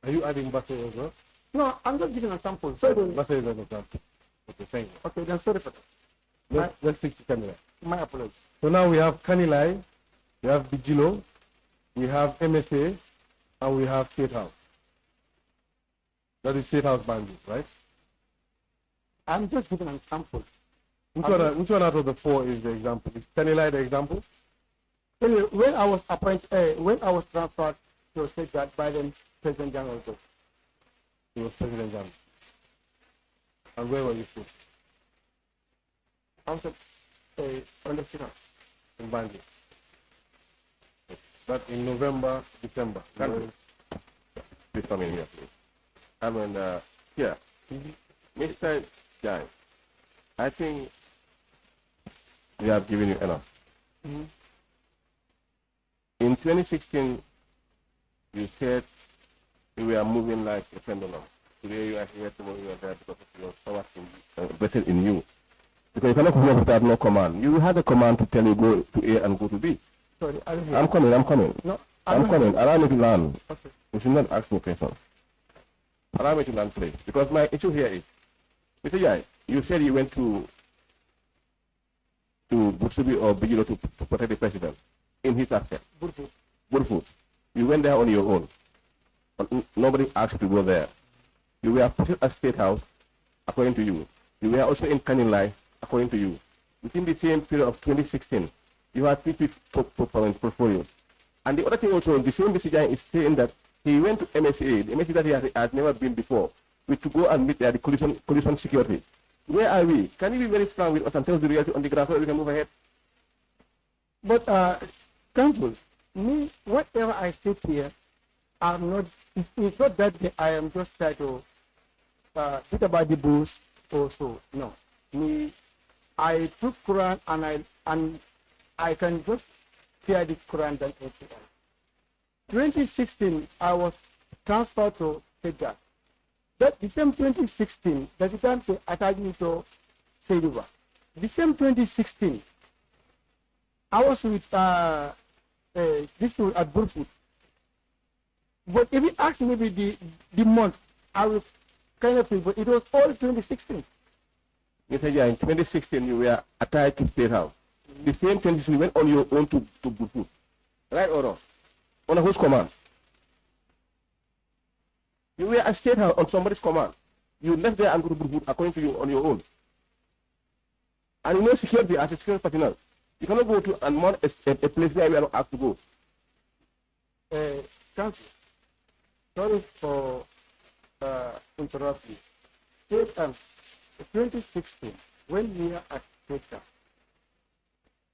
Are you adding Basse as well? No, I'm just giving a sample. So Basse is an example. Okay, thank you. okay, then sorry for that. Let's speak to Kanilai. My apologies. So now we have Kanilai, we have Bijilo, we have MSA, and we have State House. That is State House boundaries, right? I'm just giving an example. Which one out of the four is the example? Is Kanilai the example? Anyway, when I was appointed, when I was transferred to State Guard by then President General, He was President General. And where were you still? I was on the State House. In Bangui. But in November, December. Please come in here, please. I mean, here, Mr. Jai, I think we have given you enough. Mm-hmm. In 2016, you said we were moving like a pendulum. Today you are here, tomorrow you are there because of your power invested in you. Because you cannot work without no command. You had a command to tell you go to A and go to B. Sorry, I'm coming. No, I'm coming. Allow me to learn. Okay. You should not ask me questions. Allow me to learn, please. Because my issue here is, Mr. Jai, you said you went to Butsubi or Bijilo to protect the president in his absence. Burfoot. You went there on your own. But nobody asked you to go there. You were put at State House according to you. You were also in Kanilai, according to you. Within the same period of 2016, you had 3 portfolios. And the other thing also, the same Mr. is saying that he went to MSA, the MSA that he had never been before, to go and meet the collision security. Where are we? Can you be very strong with us and tell us the reality on the ground so that we can move ahead? But, Council, me, whatever I say here, I'm not, it's not that I am just trying to think about the boost or so. No. Me, I took Quran and I can just hear the Quran than anything else. 2016, I was transferred to Hijab. That the same 2016, that the time they attached me to Seyduba. The same 2016, I was with this one at Burfoot. But if you ask me the month, I will kind of think, but it was all 2016. Mr. Jai, in 2016, you were attached to State House. The same 2016, you went on your own to Burfoot. Right or wrong? On whose command? You were at State House on somebody's command. You left there and go to Burfoot according to you on your own. And you know security as a security personnel. You cannot go to and mount a place where you are not asked to go. Council, sorry for interrupting. 2016, when we are at State,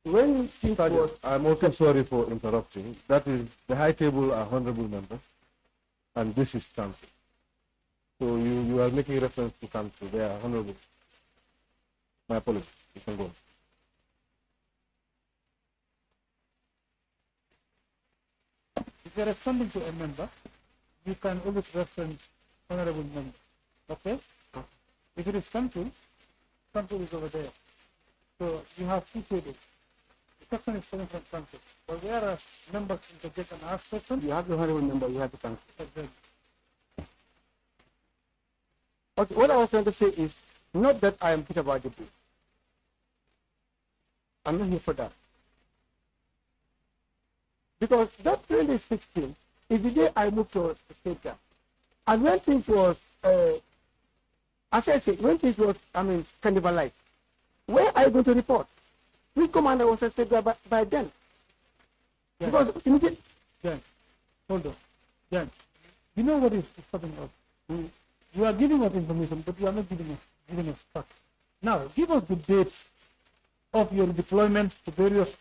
when it was... I'm also sorry for interrupting. That is, the high table are honorable members, and this is council. So you are making reference to council. They are honorable. My apologies. You can go. If you're responding to a member, you can always reference honorable member. Okay? If it is council is over there. So you have 2 tables. The question is coming from council. But whereas members interject and ask questions, You have the honorable member, you have the council. exactly. Okay, what I was trying to say is, not that I am Peter about the book. I'm not here for that. Because that 2016 is the day I moved to the State Camp. And when things was, as I said, when things was, cannibalized, where are you going to report? Which commander was at by then? Yeah. Because immediately, Jan, hold on. Jan, you know what is stopping us? You are giving us information, but you are not giving us facts. Now, give us the dates of your deployments to various,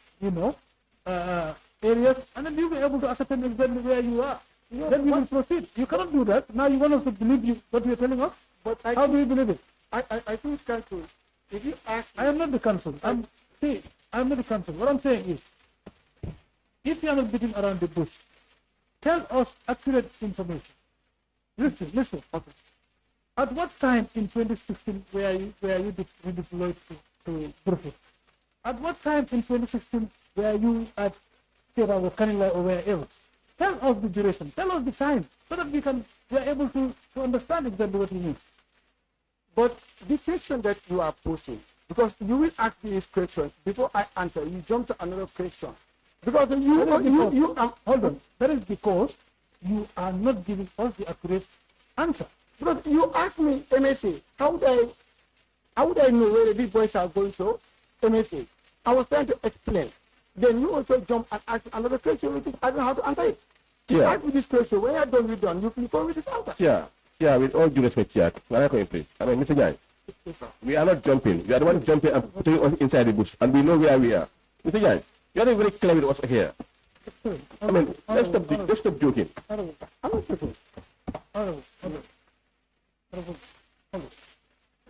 areas, and then you'll be able to ascertain exactly where you are. Then we will proceed. You cannot do that. Now you want us to believe what you are telling us? but How do you believe it? I think council, if you ask I am not the council. I'm not the council. What I'm saying is, if you are not beating around the bush, tell us accurate information. Listen. Okay. At what time in 2016 were you deployed to Burfoot? At what time in 2016 were you at Sierra or Kanila or wherever? Tell us the duration. Tell us the time, so that we are able to understand exactly what you mean. But the question that you are posing, because you will ask these questions before I answer, you jump to another question. Because hold on. That is because you are not giving us the accurate answer. Because you asked me MSA, how would I know where these boys are going to MSA? I was trying to explain. Then you also jump and ask another question, which I don't know how to answer it. You Yeah. ask me this question, when you're done, you come with this answer. Yeah, with all due respect, Jack. Mr. Jai, we are not jumping. We are the ones jumping and putting us inside the bush, and we know where we are. Mr. Jai, you are not very clear with us here. Let's stop joking. I'm not joking.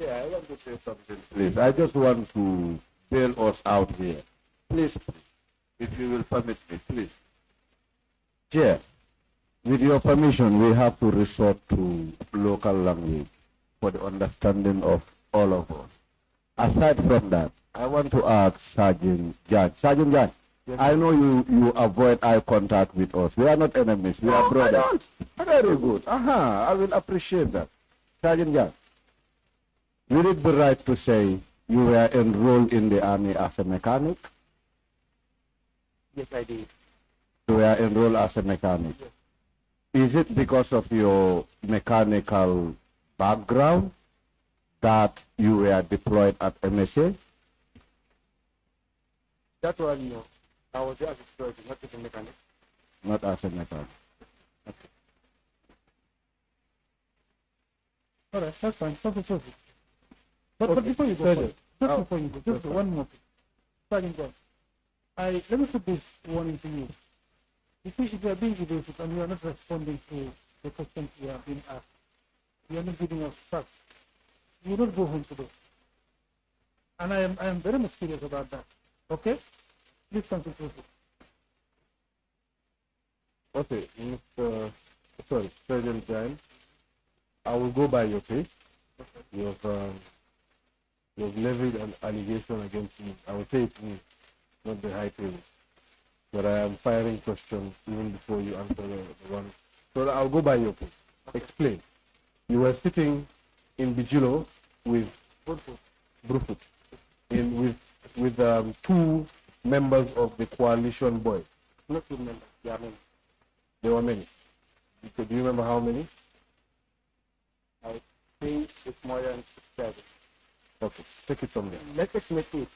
Yeah, I want to say something, please. I just want to bail us out here. Please, if you will permit me, please. Chair, with your permission, we have to resort to local language for the understanding of all of us. Aside from that, I want to ask Sergeant Jan. Sergeant Jan, yes, I know you avoid eye contact with us. We are not enemies. We are brothers. I don't. Very good. I will appreciate that. Sergeant Jan, will it be right to say you were enrolled in the army as a mechanic? Yes, I did. You were enrolled as a mechanic. Yes. Is it because of your mechanical background that you were deployed at MSA? That one, no. I was there as a security, not as a mechanic. Not as a mechanic. All right, that's fine. Perfect. But before you go, before you go, just one more thing. Sergeant John, let me put this warning to you. If you are being evasive and you are not responding to the questions you are being asked, you are not giving us facts, you will not go home today. And I am very much serious about that. Okay? Please concentrate. Okay, Sergeant Jain, I will go by your case. You have levied an allegation against me. I will say it's me, not the high table. But I am firing questions even before you answer the one. So I'll go by your case. Explain. You were sitting in Bijilo with Brufut, with two members of the coalition boys. Not two members, there are many. There were many. Do you remember how many? I think it's more than 7. Okay, take it from there. Let us make it.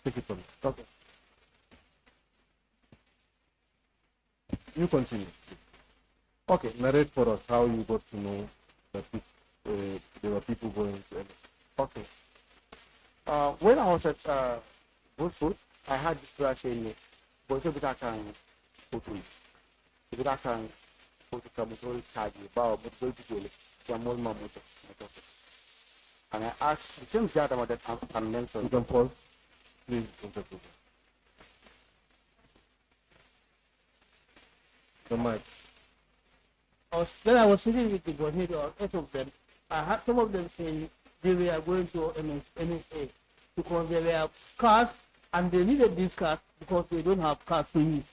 Take it from there. Okay. You continue. Okay, narrate for us how you got to know that there were people going to MS. Okay. When I was at Woodfoot, I had this brother saying me, but so I can go to it. If I can go to Kamutol Kaji, Bao, but go to Jolly, Jamal Mamuto. And I asked the same Jadama that I'm You mentioned. can pause. Please interpret. The mic. When I was sitting with the coordinator, 8 of them, I had some of them saying they were going to MSA because they were cars and they needed these cars because they don't have cars to use.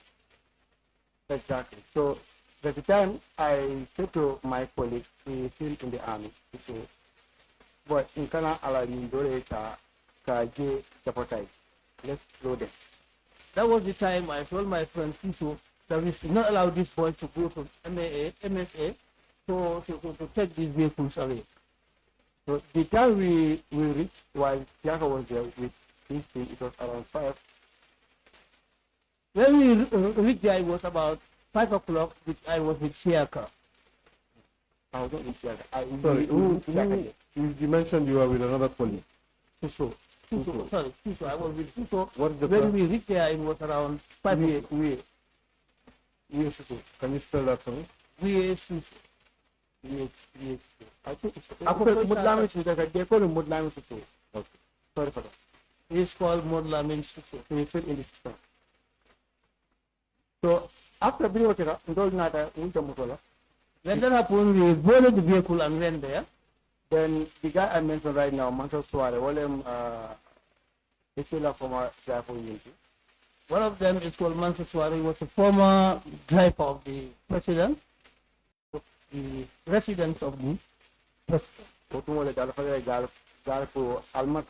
Exactly. So at the time, I said to my colleague, he is still in the army, he said, but in Kana ala Mindore ka J Chapotai, let's slow them. That was the time I told my friend Fiso that we should not allow these boys to go to MSA to take these vehicles away. So the time we reached, while Tiaka was there with his thing, it was around 5. When we reached there, it was about 5 o'clock, which I was with Siaka. I was not in Tiaka. Sorry, you mentioned you were with another colleague. So Sorry, Fiso, I was with Fiso. What is the When plan? we reached there, it was around 5 we Can you spell that for me? I think it's Mudlamin Suso. They call him Mudlamin Suso. Okay. Sorry for that. It's called Modlamin Suso. So he's still in the system. So after being working out, when that happened, we boarded the vehicle and went there. then the guy I mentioned right now, Mansur Suare, all them former driver unity. One of them is called Mansur Suari. He was a former driver of the president, the residence of the president. Otumole Galfa Almat